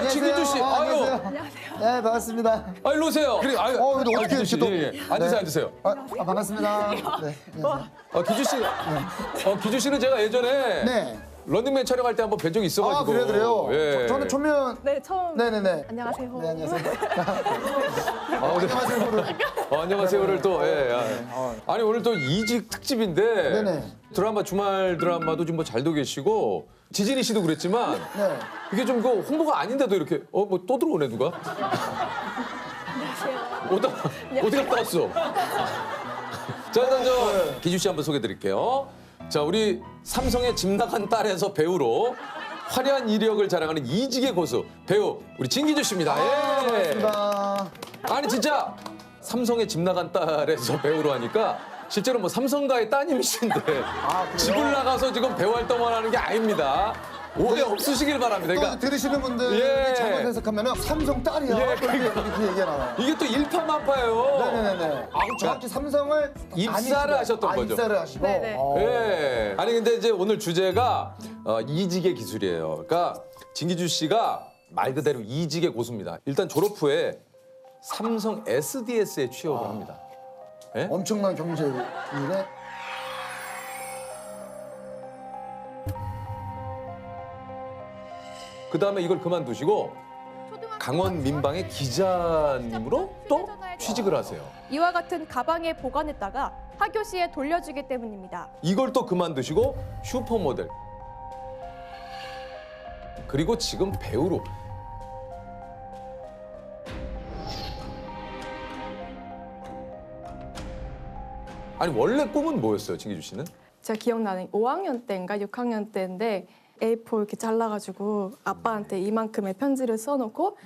진기주 씨. 아유. 안녕하세요. 네, 반갑습니다. 일로 오세요. 그래, 아유. 근데 어떻게 기주 씨, 이렇게 또- 앉으세요, 네. 앉으세요. 반갑습니다. 네. 안녕하세요. 기주 씨. 기주 씨는 제가 예전에 네. 런닝맨 촬영할 때 한번 뵌 적이 있어가지고. 그래요. 예. 저는 초면. 네, 처음. 네네네. 안녕하세요. 네, 안녕하세요. 안녕하세요. 안녕하세요를 또. 예. 아니 오늘 또 이직 특집인데. 네네. 드라마 주말 드라마도 좀 뭐 잘도 계시고 지진이 씨도 그랬지만 네. 이게 좀 그 홍보가 아닌데도 이렇게 뭐 또 들어오네 누가? 어디 갔다 왔어? 자 일단 기주 씨 한번 소개드릴게요. 자 우리 삼성의 집 나간 딸에서 배우로 화려한 이력을 자랑하는 이직의 고수 배우 우리 진기주 씨입니다. 예. 반갑습니다. 아니 진짜 삼성의 집 나간 딸에서 배우로 하니까 실제로 뭐 삼성가의 따님이신데 그래요? 집을 나가서 지금 배우 활동을 하는 게 아닙니다. 오해 없으시길 바랍니다. 또 그러니까 들으시는 분들이 예. 잘못 해석하면 삼성 딸이야. 예, 이렇게 얘기가 나와요. 이게 또 일파만파예요. 네네네. 정확히 삼성을 입사를 하셨던 거죠? 입사를 하시고. 네네. 예. 아니 근데 이제 오늘 주제가 이직의 기술이에요. 그러니까 진기주 씨가 말 그대로 이직의 고수입니다. 일단 졸업 후에 삼성 SDS에 취업을 합니다. 예? 엄청난 경제 일에 그 다음에 이걸 그만두시고 강원 민방의 기자님으로 또 취직을 하세요. 이와 같은 가방에 보관했다가 하교 시에 돌려주기 때문입니다. 이걸 또 그만두시고 슈퍼모델 그리고 지금 배우로 아니 원래 꿈은 뭐였어요, 진기주 씨는? 제가 기억나는 5학년 때인가 6학년 때인데 A4 이렇게 잘라가지고 아빠한테 이만큼의 편지를 써놓고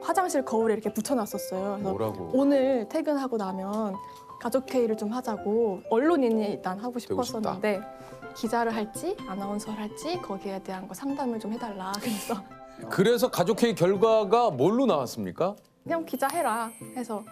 화장실 거울에 이렇게 붙여놨었어요. 그래서 뭐라고? 오늘 퇴근하고 나면 가족 회의를 좀 하자고 언론인이 일단 하고 되고 싶었었는데 기자를 할지 아나운서를 할지 거기에 대한 거 상담을 좀 해달라. 그래서 가족회의 결과가 뭘로 나왔습니까? 그냥 기자 해라 해서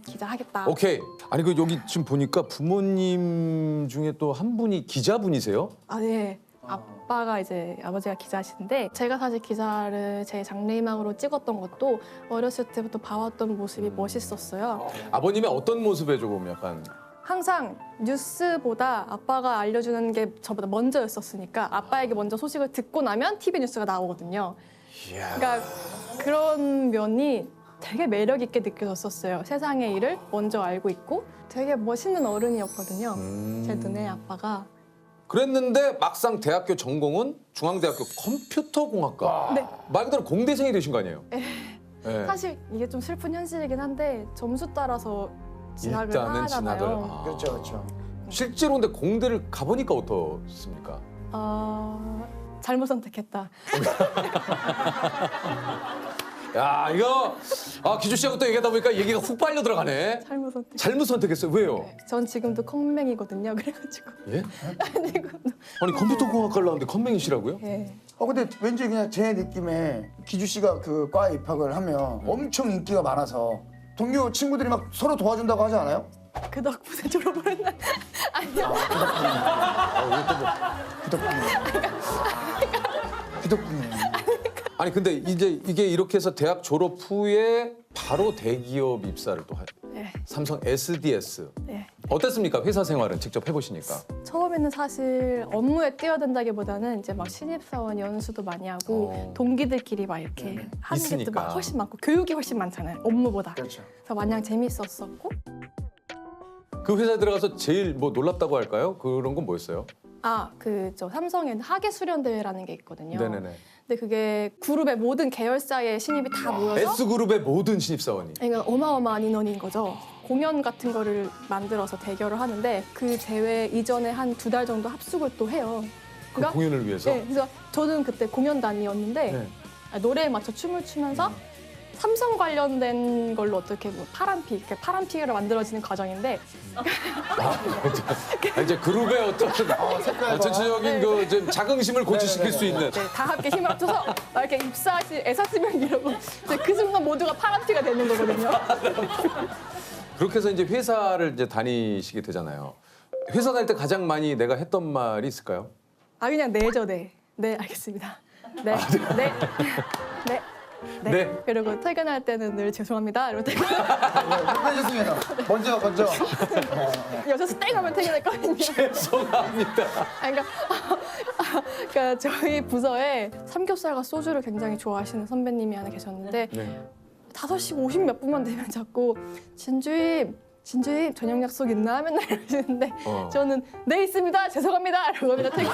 기자 하겠다. 오케이. 아니 그 여기 지금 보니까 부모님 중에 또 한 분이 기자분이세요? 아, 네. 아빠가 이제 아버지가 기자신데 제가 사실 기자를 제 장래희망으로 찍었던 것도 어렸을 때부터 봐왔던 모습이 멋있었어요. 아버님의 어떤 모습에 조금 약간 항상 뉴스보다 아빠가 알려주는 게 저보다 먼저였었으니까 아빠에게 먼저 소식을 듣고 나면 TV 뉴스가 나오거든요. 그러니까 그런 면이 되게 매력 있게 느껴졌었어요. 세상의 일을 먼저 알고 있고 되게 멋있는 어른이었거든요. 제 눈에 아빠가. 그랬는데 막상 대학교 전공은 중앙대학교 컴퓨터공학과. 네. 말 그대로 공대생이 되신 거 아니에요? 네. 사실 이게 좀 슬픈 현실이긴 한데 점수 따라서 진학을 일단은 하잖아요. 진학을. 아. 그렇죠, 그렇죠. 실제로 근데 공대를 가보니까 어떻습니까? 잘못 선택했다. 야 이거 기주 씨하고 또 얘기하다 보니까 얘기가 훅 빨려 들어가네. 잘못 선택. 잘못 선택했어요. 왜요? 전 지금도 컴맹이거든요. 그래가지고. 예? 지금도. 아니 컴퓨터공학과를 나왔는데 컴맹이시라고요? 예. 근데 왠지 그냥 제 느낌에 기주 씨가 그 과에 입학을 하면 엄청 인기가 많아서 동료 친구들이 막 서로 도와준다고 하지 않아요? 그 덕분에 졸업을 했나? 아니요. 그 덕분에. 그 덕분에. 아니 근데 이제 이게 이렇게 해서 대학 졸업 후에 바로 대기업 입사를 또 네. 삼성 SDS. 네. 어땠습니까? 회사 생활은 직접 해보시니까. 처음에는 사실 업무에 뛰어든다기보다는 이제 막 신입사원 연수도 많이 하고 동기들끼리 막 이렇게 하는 게 또 있으니까. 막 훨씬 많고 교육이 훨씬 많잖아요. 업무보다. 그렇죠. 그래서 마냥 재밌었었고 그 회사에 들어가서 제일 뭐 놀랍다고 할까요? 그런 건 뭐였어요? 저 삼성에는 하계 수련 대회라는 게 있거든요. 네네네. 근데 그게 그룹의 모든 계열사의 신입이 다 모여서 S그룹의 모든 신입사원이. 그러니까 어마어마한 인원인 거죠. 공연 같은 거를 만들어서 대결을 하는데 그 대회 이전에 한 2달 정도 합숙을 또 해요. 그 공연을 위해서? 네, 그래서 저는 그때 공연단이었는데 네. 노래에 맞춰 춤을 추면서 삼성 관련된 걸로 어떻게 뭐 파란피, 파란피가 만들어지는 과정인데 이제 그룹의 어떤 색깔과. 전체적인 그 좀 자긍심을 고취시킬 수 있는. 네, 다 함께 힘을 합쳐서 막 이렇게 입사하시 애사스명 이러고 이제 그 순간 모두가 파란피가 되는 거거든요. 그렇게 해서 이제 회사를 이제 다니시게 되잖아요. 회사 다닐 때 가장 많이 내가 했던 말이 있을까요? 그냥 네죠, 네. 네, 알겠습니다. 네, 네, 네. 네. 그리고 퇴근할 때는 늘 죄송합니다. 이러고 퇴근. 해주세요. 먼저. 6시 땡 하면 퇴근했거든요. 죄송합니다. 그러니까 저희 부서에 삼겹살과 소주를 굉장히 좋아하시는 선배님이 하나 계셨는데 네. 5시 50 몇 분만 되면 자꾸 진주임 저녁 약속 있나? 맨날 이러시는데 저는 네 있습니다. 죄송합니다. 이러고 그냥 퇴근.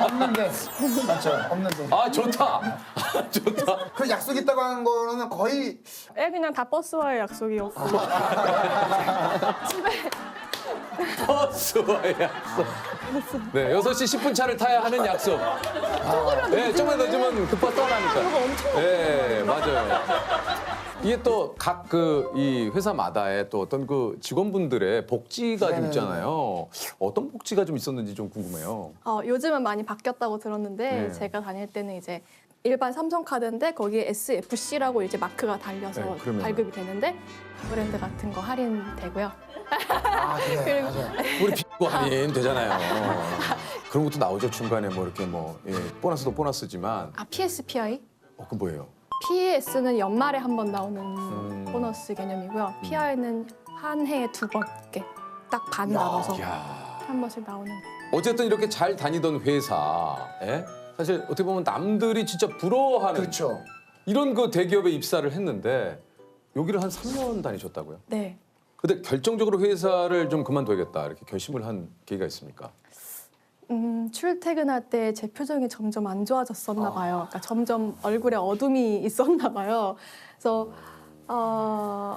없는데. 맞죠? 없는데. 아 좋다. 좋다. 그 약속 있다고 하는 거는 거의 그냥 다 버스와의 약속이었고 집에 버스와의 약속. 네, 6시 10분 차를 타야 하는 약속. 네, 조금만 더 주면 그 버스 떠나니까. 네, 맞아요. 이게 또 각 이 회사마다의 또 어떤 그 직원분들의 복지가 좀 있잖아요. 어떤 복지가 좀 있었는지 좀 궁금해요. 요즘은 많이 바뀌었다고 들었는데 네. 제가 다닐 때는 이제 일반 삼성카드인데 거기에 SFC라고 이제 마크가 달려서 네, 그러면은. 발급이 되는데 브랜드 같은 거 할인되고요. 그래. 그리고 맞아요. 우리 비고 할인 되잖아요. 그런 것도 나오죠. 중간에 뭐 이렇게 보너스도 보너스지만. PSPI? 그 뭐예요? PS는 연말에 한 번 나오는 보너스 개념이고요. PI는 한 해에 2번 이렇게 딱 반 나눠서 이야. 한 번씩 나오는. 어쨌든 이렇게 잘 다니던 회사에 사실 어떻게 보면 남들이 진짜 부러워하는 그렇죠. 이런 그 대기업에 입사를 했는데 여기를 한 3년 다니셨다고요? 네. 근데 결정적으로 회사를 좀 그만둬야겠다 이렇게 결심을 한 계기가 있습니까? 출퇴근할 때 제 표정이 점점 안 좋아졌었나 봐요. 그러니까 점점 얼굴에 어둠이 있었나 봐요. 그래서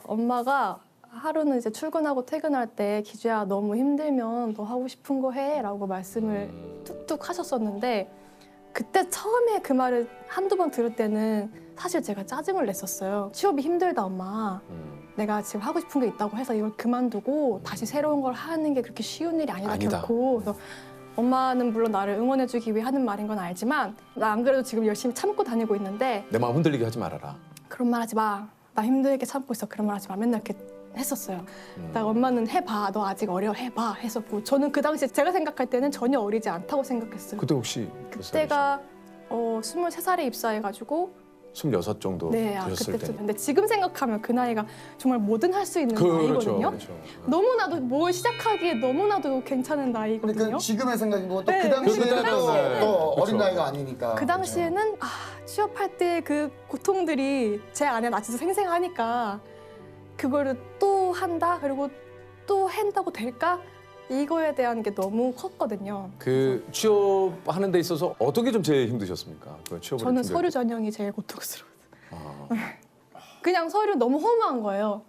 엄마가 하루는 이제 출근하고 퇴근할 때 기주야 너무 힘들면 너 하고 싶은 거 해라고 말씀을 툭툭 하셨었는데 그때 처음에 그 말을 한두 번 들을 때는 사실 제가 짜증을 냈었어요. 취업이 힘들다 엄마. 내가 지금 하고 싶은 게 있다고 해서 이걸 그만두고 다시 새로운 걸 하는 게 그렇게 쉬운 일이 아니다. 결코. 그래서 엄마는 물론 나를 응원해주기 위해 하는 말인 건 알지만 나 안 그래도 지금 열심히 참고 다니고 있는데 내 마음 흔들리게 하지 말아라. 그런 말 하지 마. 나 힘들게 참고 있어. 그런 말 하지 마. 맨날 이렇게 했었어요. 나 엄마는 해봐. 너 아직 어려. 해봐. 했었고 저는 그 당시에 제가 생각할 때는 전혀 어리지 않다고 생각했어요. 그때 혹시 몇 살이셨어요? 그때가 23살에 입사해가지고 26 정도 네, 되셨을 그때쯤. 때. 근데 지금 생각하면 그 나이가 정말 뭐든 할 수 있는 나이거든요. 그렇죠. 너무나도 뭘 시작하기에 너무나도 괜찮은 나이거든요. 그러니까 지금의 생각이고 또 네, 그 당시에는 그 당시에는 또 어린 그렇죠. 나이가 아니니까. 그 당시에는 취업할 때 그 고통들이 제 안에 아직도 생생하니까 그거를 또 한다 그리고 또 한다고 될까 이거에 대한 게 너무 컸거든요. 그 취업하는 데 있어서 어떻게 좀 제일 힘드셨습니까? 그 취업을 저는 준비할 서류 때. 전형이 제일 고통스러워요. 아, 그냥 서류 너무 허무한 거예요.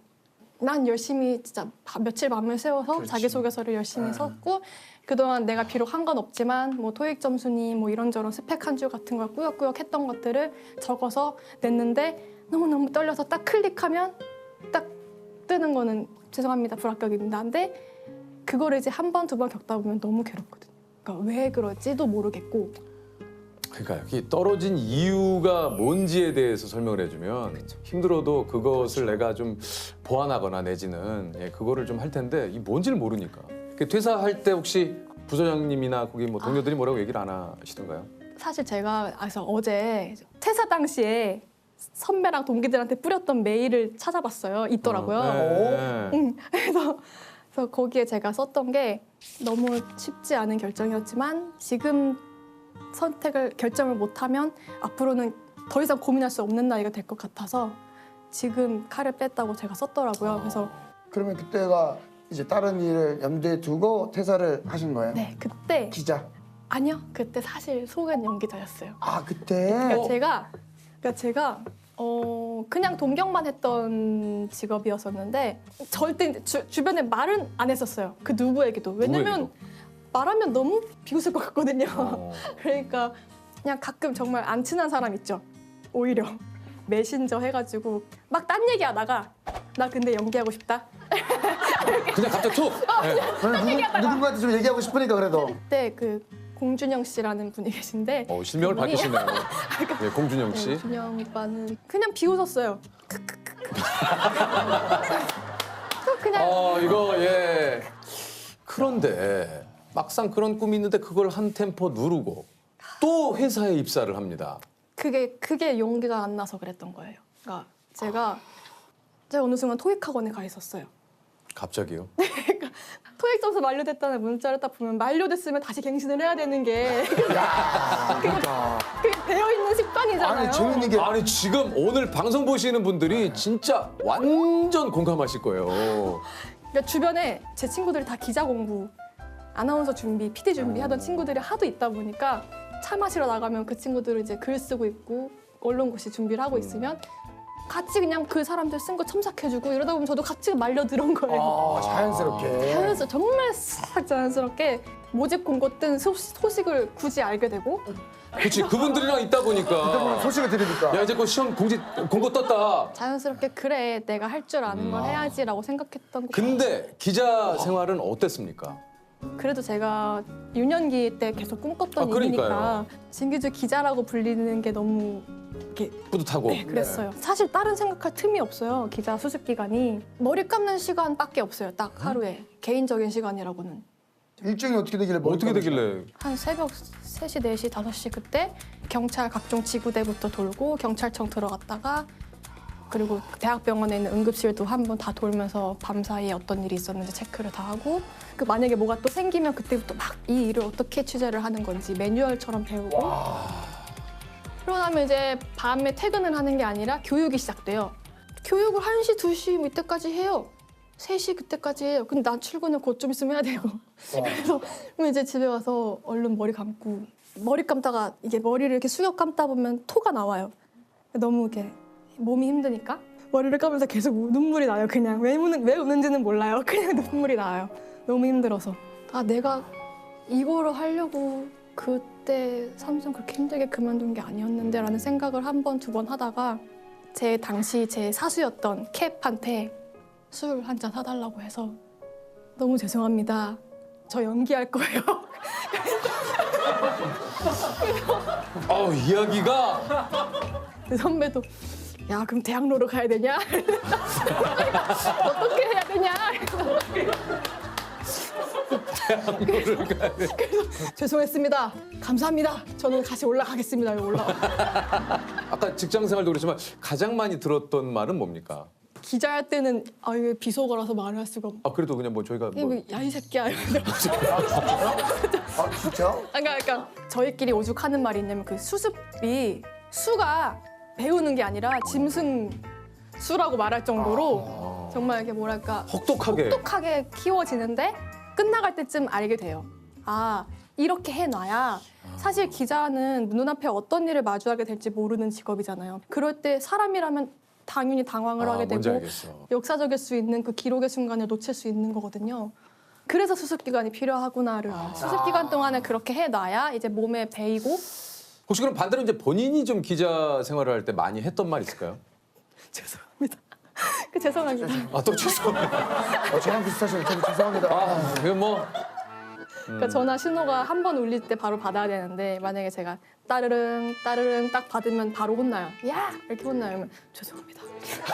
난 열심히 진짜 며칠 밤을 새워서 그렇지. 자기소개서를 열심히 썼고 그동안 내가 비록 한 건 없지만 뭐 토익 점수니 뭐 이런저런 스펙 한 줄 같은 걸 꾸역꾸역 했던 것들을 적어서 냈는데 너무너무 떨려서 딱 클릭하면 딱 뜨는 거는 죄송합니다 불합격입니다. 근데 그거를 이제 한 번, 두 번 겪다 보면 너무 괴롭거든요. 그러니까 왜 그럴지도 모르겠고 그러니까 여기 떨어진 이유가 뭔지에 대해서 설명을 해주면 힘들어도 그것을 내가 좀 보완하거나 내지는 그거를 좀 할 텐데 이 뭔지를 모르니까. 그 퇴사할 때 혹시 부서장님이나 거기 뭐 동료들이 뭐라고 얘기를 안 하시던가요? 사실 제가 그래서 어제 퇴사 당시에 선배랑 동기들한테 뿌렸던 메일을 찾아봤어요. 있더라고요. 네. 그래서 거기에 제가 썼던 게 너무 쉽지 않은 결정이었지만 지금 결정을 못하면 앞으로는 더 이상 고민할 수 없는 나이가 될 것 같아서 지금 칼을 뺐다고 제가 썼더라고요. 그래서 그러면 그때가 이제 다른 일을 염두에 두고 퇴사를 하신 거예요? 네 그때 기자. 아니요 그때 사실 소개 연기자였어요. 아 그때. 그러니까 제가 그냥 동경만 했던 직업이었었는데 절대 주변에 말은 안 했었어요. 그 누구에게도. 왜냐면 누구에게도? 말하면 너무 비웃을 것 같거든요. 어. 그러니까 그냥 가끔 정말 안 친한 사람 있죠. 오히려 메신저 해가지고 막 딴 얘기하다가 나 근데 연기하고 싶다. 그냥 갑자기 툭! 네. 누군가한테 좀 얘기하고 싶으니까 그래도. 그때 그 공준영 씨라는 분이 계신데 실명을 그분이 밝히시네요. 네, 공준영 씨. 준영 오빠는 그냥 비웃었어요. 그냥 이거 그런데 막상 그런 꿈이 있는데 그걸 한 템포 누르고 또 회사에 입사를 합니다. 그게 용기가 안 나서 그랬던 거예요. 그러니까 제가 어느 순간 토익 학원에 가 있었어요. 갑자기요? 토익 점수 만료됐다는 문자를 딱 보면 만료됐으면 다시 갱신을 해야 되는 게 그러니까. 그게 배어 있는 습관이잖아요. 아니 재밌는 게 아니 지금 오늘 방송 보시는 분들이 진짜 완전 공감하실 거예요. 그러니까 주변에 제 친구들이 다 기자 공부, 아나운서 준비, PD 준비하던 친구들이 하도 있다 보니까 차 마시러 나가면 그 친구들은 이제 글 쓰고 있고 언론고시 준비를 하고 있으면 같이 그냥 그 사람들 쓴 거 첨삭해주고 이러다 보면 저도 같이 말려 들은 거예요. 자연스럽게. 자연스럽게 정말 싹 자연스럽게 모집 공고 뜬 소식을 굳이 알게 되고 그렇지 그분들이랑 있다 보니까 소식을 들으니까. 야 이제 그 시험 공고 떴다. 자연스럽게 그래 내가 할 줄 아는 걸 해야지라고 생각했던 거. 근데 기자 생활은 어땠습니까? 그래도 제가 유년기 때 계속 꿈꿨던 그러니까요. 일이니까 진규주 기자라고 불리는 게 너무 이렇게 뿌듯하고. 그랬어요. 사실 다른 생각할 틈이 없어요. 기자 수습 기간이 머리 감는 시간밖에 없어요. 딱 하루에 개인적인 시간이라고는. 일정이 어떻게 되길래 어떻게 되길래? 한 새벽 3시, 4시, 5시 그때 경찰 각종 지구대부터 돌고 경찰청 들어갔다가 그리고 대학병원에 있는 응급실도 한번 다 돌면서 밤사이에 어떤 일이 있었는지 체크를 다 하고 그 만약에 뭐가 또 생기면 그때부터 막 이 일을 어떻게 취재를 하는 건지 매뉴얼처럼 배우고 그러고 나면 이제 밤에 퇴근을 하는 게 아니라 교육이 시작돼요. 교육을 1시, 2시 뭐 이때까지 해요. 3시 그때까지 해요. 근데 난 출근을 곧 좀 있으면 해야 돼요. 그래서 그럼 이제 집에 와서 얼른 머리 감고 머리 감다가 이게 머리를 이렇게 숙여 감다 보면 토가 나와요. 너무 이렇게 몸이 힘드니까 머리를 감으면서 계속 눈물이 나요. 그냥 왜 우는지는 몰라요. 그냥 눈물이 나요. 너무 힘들어서. 아 내가 이거를 하려고 그때 삼성 그렇게 힘들게 그만둔 게 아니었는데 라는 생각을 한 번, 두 번 하다가 제 당시 제 사수였던 캡한테 술 한 잔 사달라고 해서 너무 죄송합니다. 저 연기할 거예요. 이야기가 그 선배도 야 그럼 대학로로 가야 되냐? 어떻게 해야 되냐? 대학로를 가야 돼. 죄송했습니다. 감사합니다. 저는 다시 올라가겠습니다. 올라가. 아까 직장 생활도 그렇지만 가장 많이 들었던 말은 뭡니까? 기자할 때는 아 이게 비속어라서 말을 할 수가 없. 그래도 그냥 뭐 저희가 뭐 야이 새끼야. 아 진짜? 그러니까 저희끼리 오죽하는 말이 있냐면 그 수습이 수가 배우는 게 아니라 짐승 수라고 말할 정도로 정말 이렇게 뭐랄까 혹독하게. 똑똑하게 키워지는데 끝나갈 때쯤 알게 돼요. 아 이렇게 해놔야 사실 기자는 눈앞에 어떤 일을 마주하게 될지 모르는 직업이잖아요. 그럴 때 사람이라면 당연히 당황을 하게 뭔지 되고 알겠어. 역사적일 수 있는 그 기록의 순간을 놓칠 수 있는 거거든요. 그래서 수습 기간이 필요하구나를 수습 기간 동안에 그렇게 해놔야 이제 몸에 배이고. 혹시 그럼 반대로 이제 본인이 좀 기자 생활을 할 때 많이 했던 말 있을까요? 죄송합니다. 죄송합니다. 또 죄송합니다. 저랑 비슷하시네요. 저도 죄송합니다. 그게 뭐 그러니까 전화 신호가 한 번 울릴 때 바로 받아야 되는데 만약에 제가 따르릉 따르릉 딱 받으면 바로 혼나요. 야 이렇게 혼나요. 그러면 죄송합니다.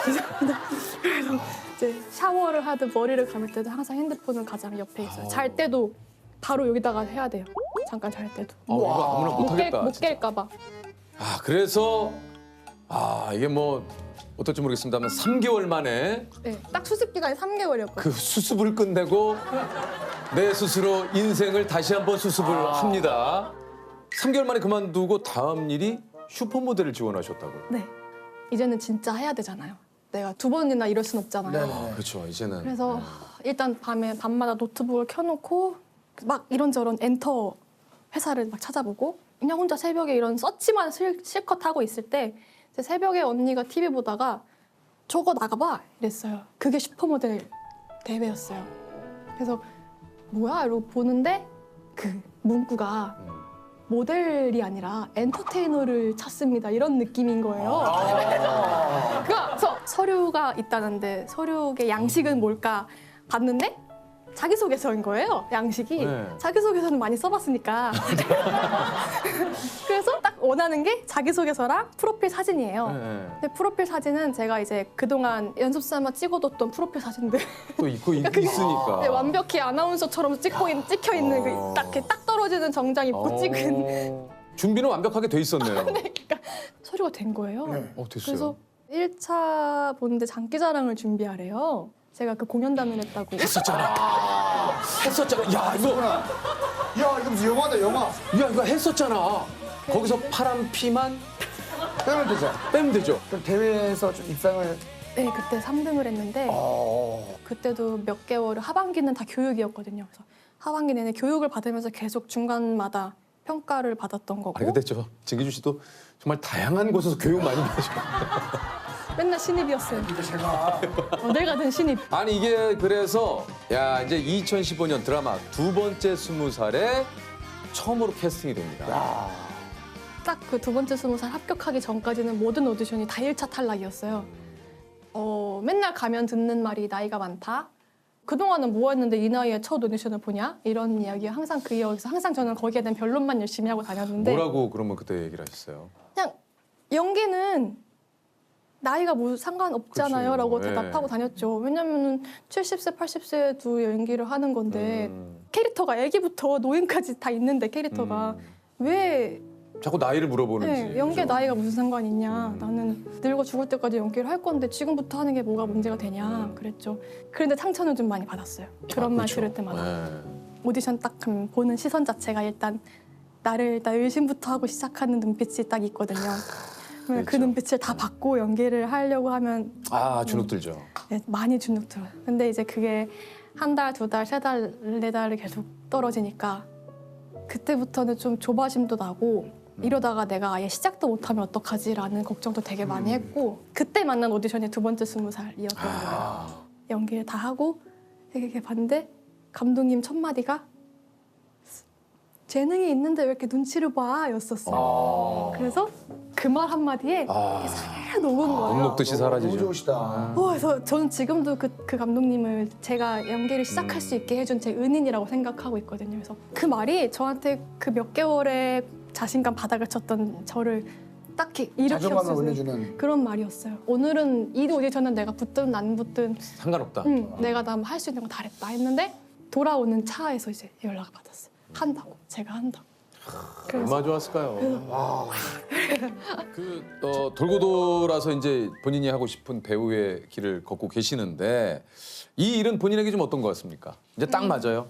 죄송합니다. 그래서 이제 샤워를 하든 머리를 감을 때도 항상 핸드폰은 가장 옆에 있어요. 잘 때도 바로 여기다가 해야 돼요. 잠깐 잘 때도. 이거 아무나 못하겠다. 못 깰까 봐. 그래서 이게 뭐 어떨지 모르겠습니다만 3개월 만에 네, 딱 수습 기간이 3개월이었거든요. 그 수습을 끝내고 내 스스로 인생을 다시 한번 수습을 합니다. 3개월 만에 그만두고 다음 일이 슈퍼모델을 지원하셨다고. 네. 이제는 진짜 해야 되잖아요. 내가 두 번이나 이럴 순 없잖아요. 네네. 그렇죠. 이제는. 그래서 일단 밤마다 노트북을 켜놓고 막 이런저런 엔터 회사를 막 찾아보고 그냥 혼자 새벽에 이런 서치만 실컷 하고 있을 때 이제 새벽에 언니가 TV 보다가 저거 나가봐 이랬어요. 그게 슈퍼모델 대회였어요. 그래서 뭐야 이러고 보는데 그 문구가 모델이 아니라 엔터테이너를 찾습니다 이런 느낌인 거예요. 그래서 서류가 있다는데 서류의 양식은 뭘까 봤는데 자기소개서인 거예요. 양식이. 네. 자기소개서는 많이 써봤으니까. 그래서 딱 원하는 게 자기소개서랑 프로필 사진이에요. 네. 근데 프로필 사진은 제가 이제 그동안 연습 삼아 찍어뒀던 프로필 사진들. 또 있고 있으니까. 네, 완벽히 아나운서처럼 찍혀 있는 그 딱 떨어지는 정장 입고 찍은 준비는 완벽하게 돼 있었네요. 서류가 된 거예요. 네. 됐어요. 그래서 1차 보는데 장기자랑을 준비하래요. 제가 그 공연단을 했다고. 했었잖아. 야, 이거 야, 이거 무슨 영화다, 영화. 이거 했었잖아. 거기서 파란 피만 빼면 되죠. 빼면 되죠. 그럼 대회에서 좀 입상을. 네, 그때 3등을 했는데 그때도 몇 개월 하반기는 다 교육이었거든요. 그래서 하반기 내내 교육을 받으면서 계속 중간마다 평가를 받았던 거고 아니 근데 진기주 씨도 정말 다양한 곳에서 교육 많이 받으셔. 맨날 신입이었어요. 근데 제가 어딜 가든 신입. 아니 이게 그래서 야 이제 2015년 드라마 두 번째 20살에 처음으로 캐스팅이 됩니다. 딱 그 두 번째 20살 합격하기 전까지는 모든 오디션이 다 1차 탈락이었어요. 맨날 가면 듣는 말이 나이가 많다. 그동안은 뭐 했는데 이 나이에 첫 오디션을 보냐? 이런 이야기가 항상 그 이야기에서 항상 저는 거기에 대한 변론만 열심히 하고 다녔는데 뭐라고 그러면 그때 얘기를 하셨어요? 그냥 연기는 나이가 뭐 상관없잖아요 그치, 라고 예. 대답하고 다녔죠. 왜냐면은 70세, 80세도 연기를 하는 건데 캐릭터가 애기부터 노인까지 다 있는데 캐릭터가 왜 자꾸 나이를 물어보는지. 네, 연기의 그죠? 나이가 무슨 상관 있냐. 나는 늙어 죽을 때까지 연기를 할 건데 지금부터 하는 게 뭐가 문제가 되냐 그랬죠. 그런데 상처는 좀 많이 받았어요. 그런 말 그렇죠. 들을 때마다. 네. 오디션 딱 보는 시선 자체가 일단 나를 일단 의심부터 하고 시작하는 눈빛이 딱 있거든요. 그 그렇죠. 눈빛을 다 받고 연기를 하려고 하면 아 주눅 들죠. 네, 많이 주눅 들어요. 근데 이제 그게 한 달, 두 달, 세 달, 네 달을 계속 떨어지니까 그때부터는 좀 조바심도 나고 이러다가 내가 아예 시작도 못하면 어떡하지라는 걱정도 되게 많이 했고 그때 만난 오디션이 두 번째 20살이었던 거예요. 연기를 다 하고 이렇게 봤는데 감독님 첫 마디가 재능이 있는데 왜 이렇게 눈치를 봐? 였었어요. 그래서 그 말 한마디에 살 녹은 거예요. 목 녹듯이 너무 사라지죠. 좋으시다. 그래서 저는 지금도 그 감독님을 제가 연기를 시작할 수 있게 해준 제 은인이라고 생각하고 있거든요. 그래서 그 말이 저한테 그 몇 개월의 자신감 바닥을 쳤던 저를 딱히 자존감을 일으켰어요. 올려주는. 그런 말이었어요. 오늘은 이 오디션은 내가 붙든 안 붙든 상관없다. 내가 다 할 수 있는 거 다 했다 했는데 돌아오는 차에서 이제 연락을 받았어요. 한다고. 제가 한다고. 얼마나 좋았을까요? 돌고 돌아서 이제 본인이 하고 싶은 배우의 길을 걷고 계시는데 이 일은 본인에게 좀 어떤 것 같습니까? 이제 딱 맞아요.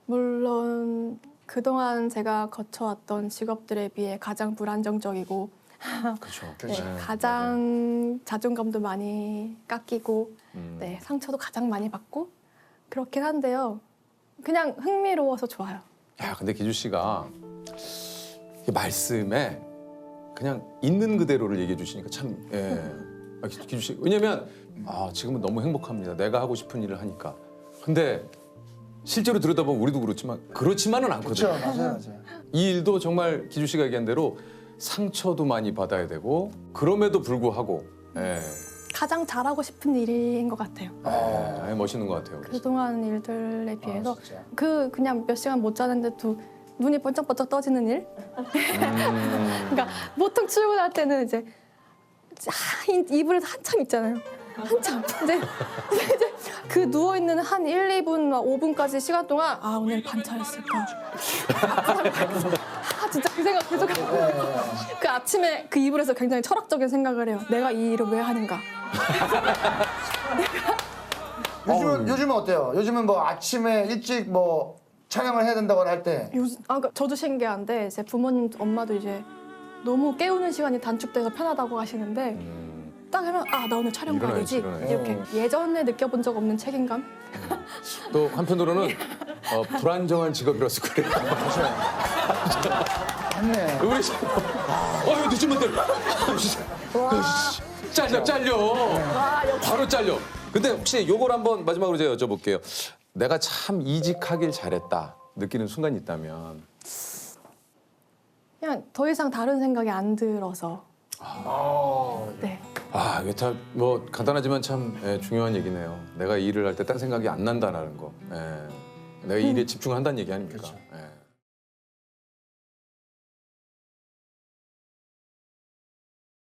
물론 그동안 제가 거쳐왔던 직업들에 비해 가장 불안정적이고 그렇죠. 네, 가장 자존감도 많이 깎이고 네, 상처도 가장 많이 받고 그렇긴 한데요. 그냥 흥미로워서 좋아요. 야, 근데 기주 씨가 이 말씀에 그냥 있는 그대로를 얘기해 주시니까 참, 예. 기주 씨, 왜냐면 지금은 너무 행복합니다. 내가 하고 싶은 일을 하니까. 근데 실제로 들여다보면 우리도 그렇지만은 않거든요. 그렇죠, 맞아요. 이 일도 정말 기주 씨가 얘기한 대로 상처도 많이 받아야 되고 그럼에도 불구하고 예. 가장 잘하고 싶은 일인 것 같아요. 예, 멋있는 것 같아요. 그동안 일들에 비해서 진짜. 그냥 몇 시간 못 자는데도 눈이 번쩍번쩍 떠지는 일? 그러니까 보통 출근할 때는 이제 이불에서 한참 있잖아요. 한참. 근데 이제 그 누워있는 한 1, 2분, 5분까지 시간 동안 오늘 반차였을까? 진짜 그 생각 계속 하고 그 아침에 그 이불에서 굉장히 철학적인 생각을 해요. 내가 이 일을 왜 하는가? 요즘은 어때요? 요즘은 뭐 아침에 일찍 뭐 촬영을 해야 된다거나 할 때 그러니까 저도 신기한데 제 부모님, 엄마도 이제 너무 깨우는 시간이 단축돼서 편하다고 하시는데 딱 하면 나 오늘 촬영 가야 되지 일어나야지. 이렇게 예전에 느껴본 적 없는 책임감. 또 한편으로는 불안정한 직업이라서 그래요. 맞네. 우리 이거 늦으면 돼. 잘려. 바로 잘려. 근데 혹시 요걸 한번 마지막으로 제가 여쭤볼게요. 내가 참 이직하길 잘했다 느끼는 순간이 있다면 그냥 더 이상 다른 생각이 안 들어서. 네. 이게 참 뭐 간단하지만 참 중요한 얘기네요. 내가 이 일을 할 때 딴 생각이 안 난다라는 거. 내가 이 일에 집중한다는 얘기 아닙니까?